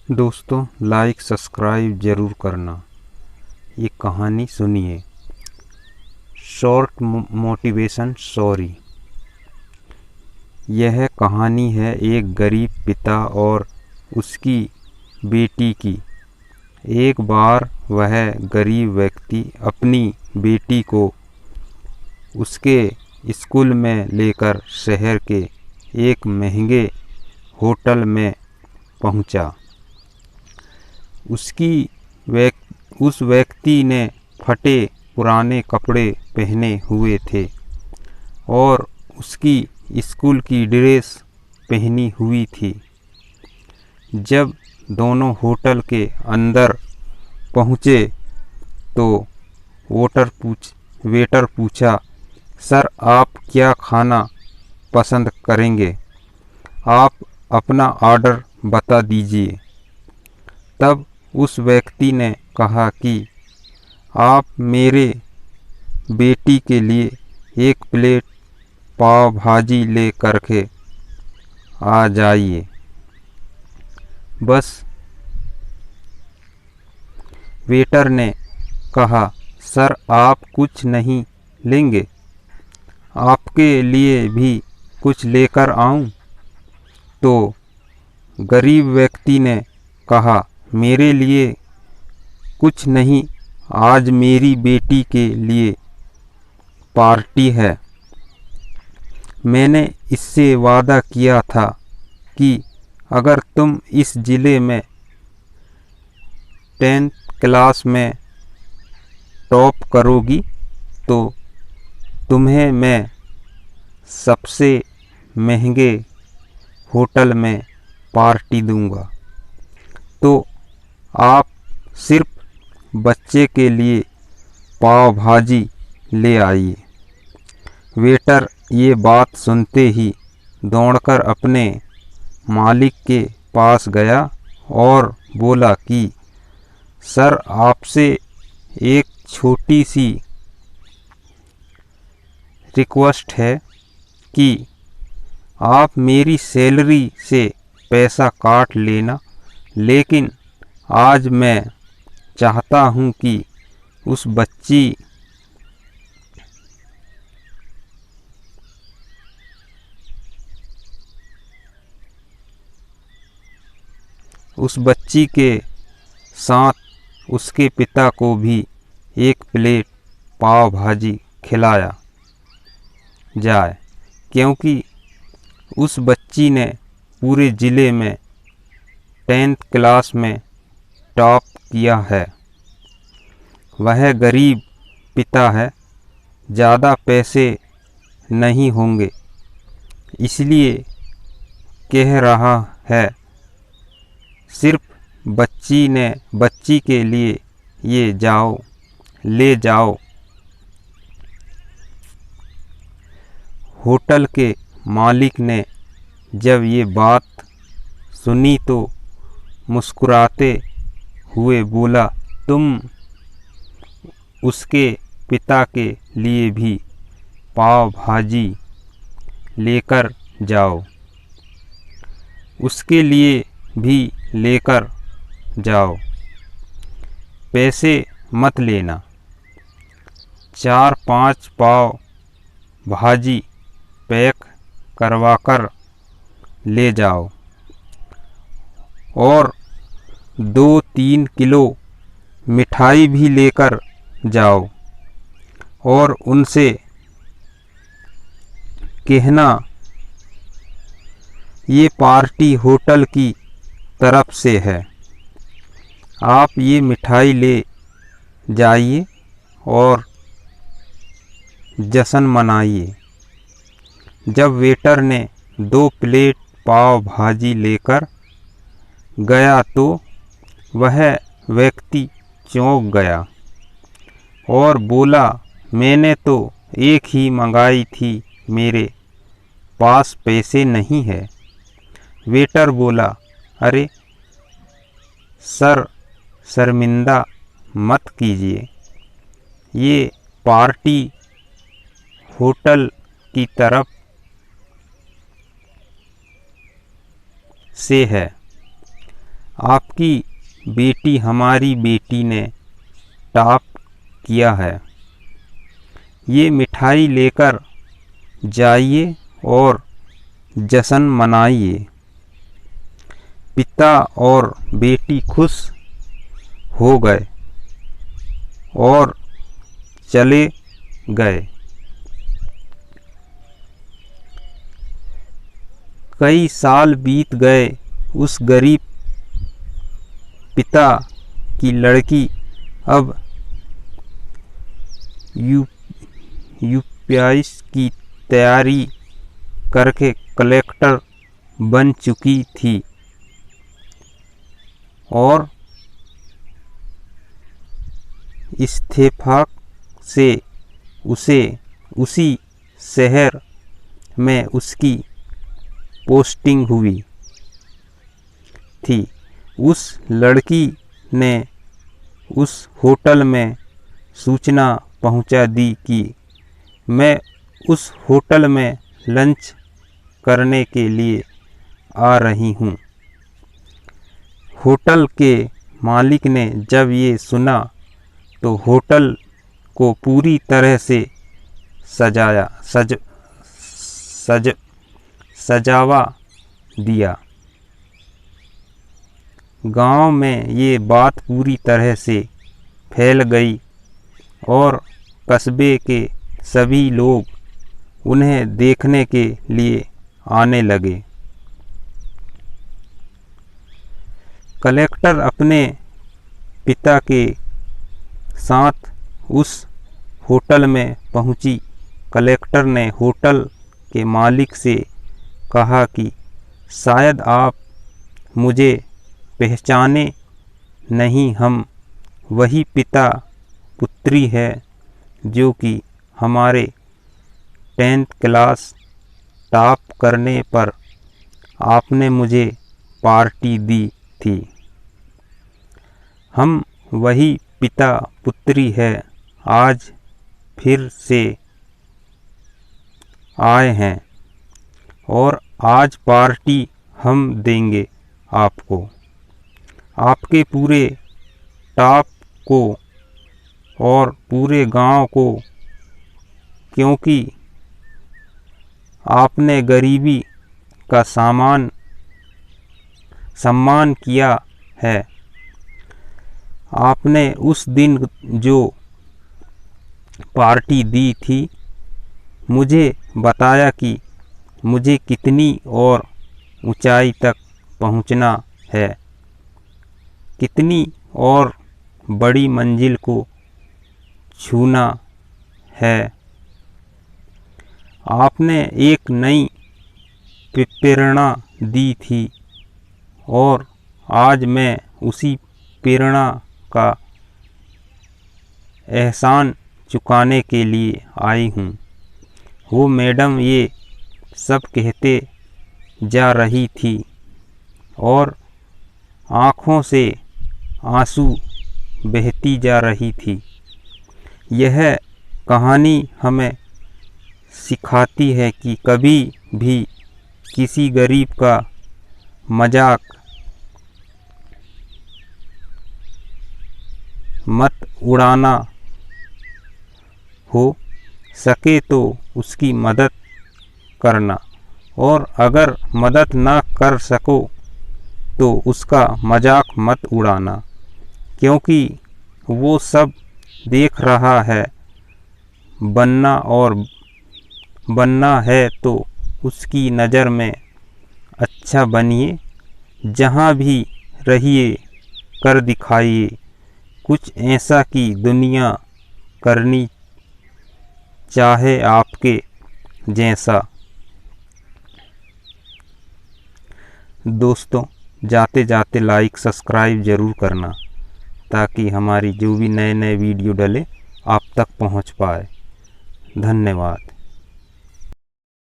दोस्तों like subscribe ज़रूर करना। ये कहानी सुनिए। Short motivation story. यह कहानी है एक गरीब पिता और उसकी बेटी की। एक बार वह गरीब व्यक्ति अपनी बेटी को उसके स्कूल में लेकर शहर के एक महंगे होटल में पहुंचा। उस व्यक्ति ने फटे पुराने कपड़े पहने हुए थे और उसकी स्कूल की ड्रेस पहनी हुई थी। जब दोनों होटल के अंदर पहुँचे तो वेटर पूछा, सर आप क्या खाना पसंद करेंगे? आप अपना ऑर्डर बता दीजिए। तब उस व्यक्ति ने कहा कि आप मेरे बेटी के लिए एक प्लेट पाव भाजी ले करके आ जाइए। बस। वेटर ने कहा, सर आप कुछ नहीं लेंगे? आपके लिए भी कुछ लेकर आऊं? तो गरीब व्यक्ति ने कहा, मेरे लिए कुछ नहीं, आज मेरी बेटी के लिए पार्टी है। मैंने इससे वादा किया था कि अगर तुम इस ज़िले में 10th क्लास में टॉप करोगी तो तुम्हें मैं सबसे महंगे होटल में पार्टी दूंगा। तो आप सिर्फ बच्चे के लिए पाव भाजी ले आइए। वेटर ये बात सुनते ही दौड़कर अपने मालिक के पास गया और बोला कि सर आपसे एक छोटी सी रिक्वेस्ट है कि आप मेरी सैलरी से पैसा काट लेना, लेकिन आज मैं चाहता हूं कि उस बच्ची के साथ उसके पिता को भी एक प्लेट पाव भाजी खिलाया जाए, क्योंकि उस बच्ची ने पूरे ज़िले में 10th क्लास में टॉप किया है। वह गरीब पिता है, ज़्यादा पैसे नहीं होंगे, इसलिए कह रहा है। सिर्फ बच्ची के लिए ये ले जाओ। होटल के मालिक ने जब ये बात सुनी तो मुस्कुराते हुए बोला, तुम उसके पिता के लिए भी पाव भाजी लेकर जाओ। उसके लिए भी लेकर जाओ, पैसे मत लेना। 4-5 पाव भाजी पैक करवाकर ले जाओ और 2-3 किलो मिठाई भी लेकर जाओ और उनसे कहना ये पार्टी होटल की तरफ से है, आप ये मिठाई ले जाइए और जश्न मनाइए। जब वेटर ने 2 प्लेट पाव भाजी लेकर गया तो वह व्यक्ति चौंक गया और बोला, मैंने तो एक ही मंगाई थी, मेरे पास पैसे नहीं है। वेटर बोला, अरे सर शर्मिंदा मत कीजिए, ये पार्टी होटल की तरफ से है, आपकी बेटी हमारी बेटी ने टॉप किया है। ये मिठाई लेकर जाइए और जश्न मनाइए। पिता और बेटी खुश हो गए और चले गए। कई साल बीत गए। उस गरीब पिता की लड़की अब यूपीएससी की तैयारी करके कलेक्टर बन चुकी थी और इत्तेफाक से उसे उसी शहर में उसकी पोस्टिंग हुई थी। उस लड़की ने उस होटल में सूचना पहुंचा दी कि मैं उस होटल में लंच करने के लिए आ रही हूं। होटल के मालिक ने जब ये सुना तो होटल को पूरी तरह से सजावा दिया। गांव में ये बात पूरी तरह से फैल गई और कस्बे के सभी लोग उन्हें देखने के लिए आने लगे। कलेक्टर अपने पिता के साथ उस होटल में पहुंची। कलेक्टर ने होटल के मालिक से कहा कि शायद आप मुझे पहचाने नहीं, हम वही पिता पुत्री है जो कि हमारे 10th क्लास टॉप करने पर आपने मुझे पार्टी दी थी। हम वही पिता पुत्री है, आज फिर से आए हैं और आज पार्टी हम देंगे आपको, आपके पूरे टॉप को और पूरे गांव को, क्योंकि आपने गरीबी का सम्मान किया है। आपने उस दिन जो पार्टी दी थी, मुझे बताया कि मुझे कितनी और ऊंचाई तक पहुंचना है, कितनी और बड़ी मंजिल को छूना है। आपने एक नई प्रेरणा दी थी और आज मैं उसी प्रेरणा का एहसान चुकाने के लिए आई हूँ। वो मैडम ये सब कहते जा रही थी और आँखों से आंसू बहती जा रही थी। यह कहानी हमें सिखाती है कि कभी भी किसी गरीब का मजाक मत उड़ाना, हो सके तो उसकी मदद करना, और अगर मदद ना कर सको तो उसका मजाक मत उड़ाना, क्योंकि वो सब देख रहा है। बनना है तो उसकी नज़र में अच्छा बनिए, जहाँ भी रहिए कर दिखाइए कुछ ऐसा कि दुनिया करनी चाहे आपके जैसा। दोस्तों, जाते जाते लाइक सब्सक्राइब ज़रूर करना, ताकि हमारी जो भी नए वीडियो डले आप तक पहुंच पाए। धन्यवाद।